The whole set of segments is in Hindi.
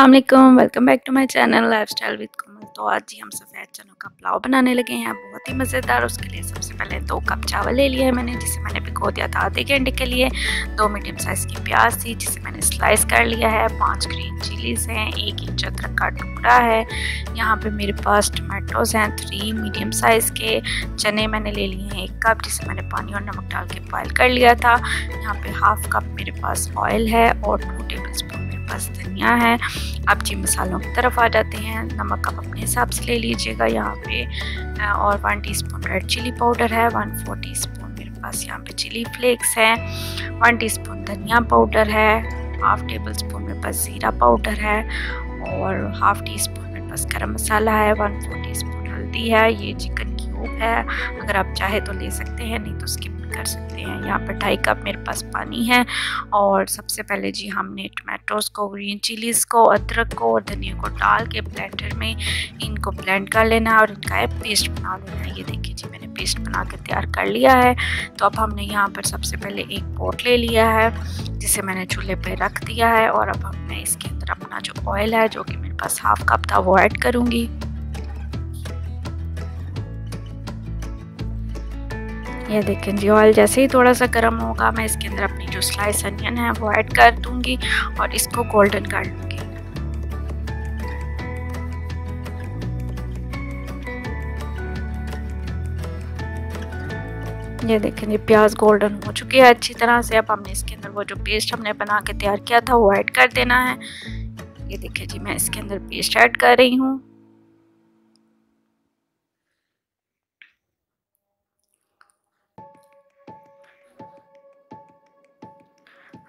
अस्सलाम वालेकुम, welcome back to my channel lifestyle with Komal. तो आज जी हम सफ़ेद चनों का पुलाव बनाने लगे हैं, बहुत ही मज़ेदार। उसके लिए सबसे पहले 2 कप चावल ले लिया है मैंने, जिसे मैंने भिगो दिया था आधे घंटे के लिए। 2 मीडियम साइज़ की प्याज थी जिसे मैंने स्लाइस कर लिया है। 5 ग्रीन चिलीज़ हैं, 1 इंच अदरक का टुकड़ा है। यहाँ पे मेरे पास टमाटोज़ हैं 3 मीडियम साइज़ के। चने मैंने ले लिए हैं 1 कप, जिसे मैंने पानी और नमक डाल के बॉयल कर लिया था। यहाँ पे हाफ़ कप मेरे पास ऑयल है और 2 टेबल स्पून बस धनिया है। अब जी मसालों की तरफ आ जाते हैं। नमक आप अपने हिसाब से ले लीजिएगा यहाँ पे, और 1 टीस्पून रेड चिली पाउडर है। 1/4 टीस्पून मेरे पास यहाँ पे चिली फ्लेक्स है। 1 टीस्पून धनिया पाउडर है। 1/2 टेबल स्पून मेरे पास ज़ीरा पाउडर है और 1/2 टीस्पून मेरे पास गरम मसाला है। 1/4 टीस्पून हल्दी है। ये चिकन क्यूब है, अगर आप चाहे तो ले सकते हैं, नहीं तो स्किप कर सकते हैं। यहाँ पर 2.5 कप मेरे पास पानी है। और सबसे पहले जी हमने टमाटोज़ को, ग्रीन चिलीज़ को, अदरक को और धनिया को डाल के ब्लेंडर में इनको ब्लेंड कर लेना है और इनका एक पेस्ट बना लेना है। ये देखिए जी मैंने पेस्ट बना के तैयार कर लिया है। तो अब हमने यहाँ पर सबसे पहले एक पॉट ले लिया है जिसे मैंने चूल्हे पे रख दिया है, और अब हमने इसके अंदर अपना जो ऑयल है, जो कि मेरे पास 1/2 कप था, वो ऐड करूँगी। ये देखें जी, ऑयल जैसे ही थोड़ा सा गर्म होगा मैं इसके अंदर अपनी जो स्लाइस अनियन है वो ऐड कर दूंगी और इसको गोल्डन कर लूँगी। ये देखें जी प्याज गोल्डन हो चुकी है अच्छी तरह से। अब हमने इसके अंदर वो जो पेस्ट हमने बना के तैयार किया था वो ऐड कर देना है। ये देखें जी मैं इसके अंदर पेस्ट ऐड कर रही हूँ।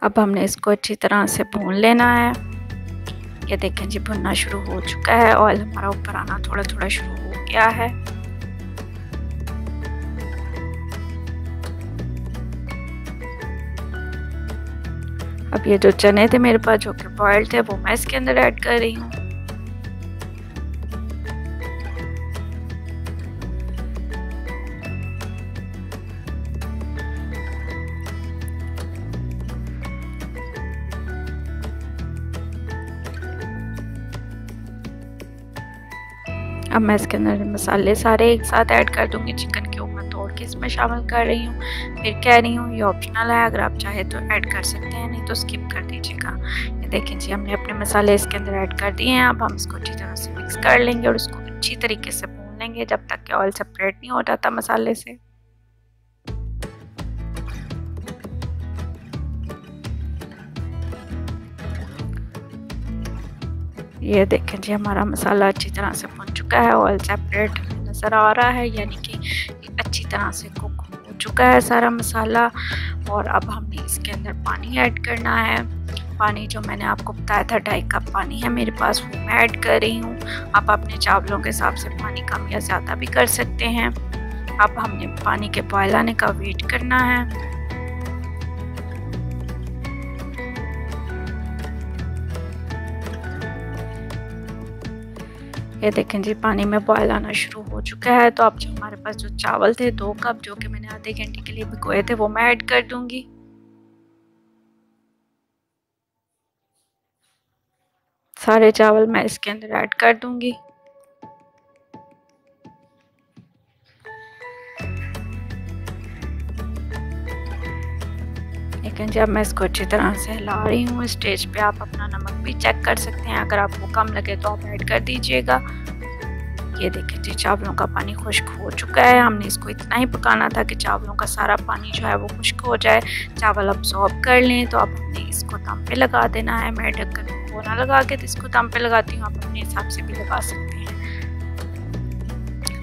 अब हमने इसको अच्छी तरह से भून लेना है। ये देखें जी भुनना शुरू हो चुका है, ऑयल हमारा ऊपर आना थोड़ा थोड़ा शुरू हो गया है। अब ये जो चने थे मेरे पास, जो कि बॉइल्ड थे, वो मैं इसके अंदर ऐड कर रही हूँ। अब मैं इसके अंदर मसाले सारे एक साथ ऐड कर दूंगी। चिकन क्यूब में तोड़ के इसमें शामिल कर रही हूँ। फिर कह रही हूँ ये ऑप्शनल है, अगर आप चाहे तो ऐड कर सकते हैं, नहीं तो स्किप कर दीजिएगा। ये देखें जी हमने अपने मसाले इसके अंदर ऐड कर दिए हैं। अब हम इसको अच्छी तरह से मिक्स कर लेंगे और इसको अच्छी तरीके से भून लेंगे जब तक कि ऑयल सेपरेट नहीं हो जाता मसाले से। ये देखें जी हमारा मसाला अच्छी तरह से भुन चुका है, ऑयल सेपरेट नज़र आ रहा है, यानी कि अच्छी तरह से कुक हो चुका है सारा मसाला। और अब हमने इसके अंदर पानी ऐड करना है। पानी जो मैंने आपको बताया था 2.5 कप पानी है मेरे पास, वो मैं ऐड कर रही हूँ। आप अपने चावलों के हिसाब से पानी कम या ज़्यादा भी कर सकते हैं। अब हमने पानी के बॉयल आने का वेट करना है। ये देखें जी पानी में बॉयल आना शुरू हो चुका है। तो अब जो हमारे पास जो चावल थे 2 कप, जो कि मैंने आधे घंटे के लिए भिगोए थे, वो मैं ऐड कर दूंगी। सारे चावल मैं इसके अंदर ऐड कर दूंगी। लेकिन जब मैं इसको अच्छी तरह से हिला रही हूँ, इस स्टेज पे आप अपना नमक भी चेक कर सकते हैं, अगर आपको कम लगे तो आप ऐड कर दीजिएगा। ये देखिए जी चावलों का पानी खुश्क हो चुका है। हमने इसको इतना ही पकाना था कि चावलों का सारा पानी जो है वो खुश्क हो जाए, चावल अब्सॉर्ब कर लें। तो अब हमने इसको दम पे लगा देना है। मैं ढक्कन को ना लगा के इसको दम पे लगाती हूँ, आप अपने हिसाब से भी लगा सकते हैं।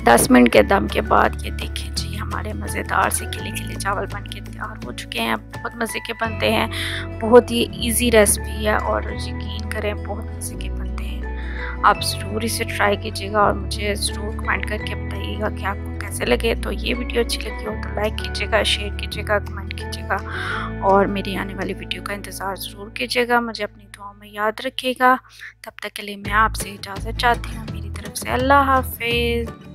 10 मिनट के दम के बाद ये देखें जी हमारे मज़ेदार से खिले खिले चावल बन के तैयार हो चुके हैं। बहुत मज़े के बनते हैं, बहुत ही इजी रेसिपी है और यकीन करें बहुत मज़े के बनते हैं। आप ज़रूर इसे ट्राई कीजिएगा और मुझे ज़रूर कमेंट करके बताइएगा कि आपको कैसे लगे। तो ये वीडियो अच्छी लगी हो तो लाइक कीजिएगा, शेयर कीजिएगा, कमेंट कीजिएगा और मेरी आने वाली वीडियो का इंतज़ार ज़रूर कीजिएगा। मुझे अपनी दुआओं में याद रखिएगा। तब तक के लिए मैं आपसे इजाज़त चाहती हूँ। मेरी तरफ से अल्लाह हाफ़िज़।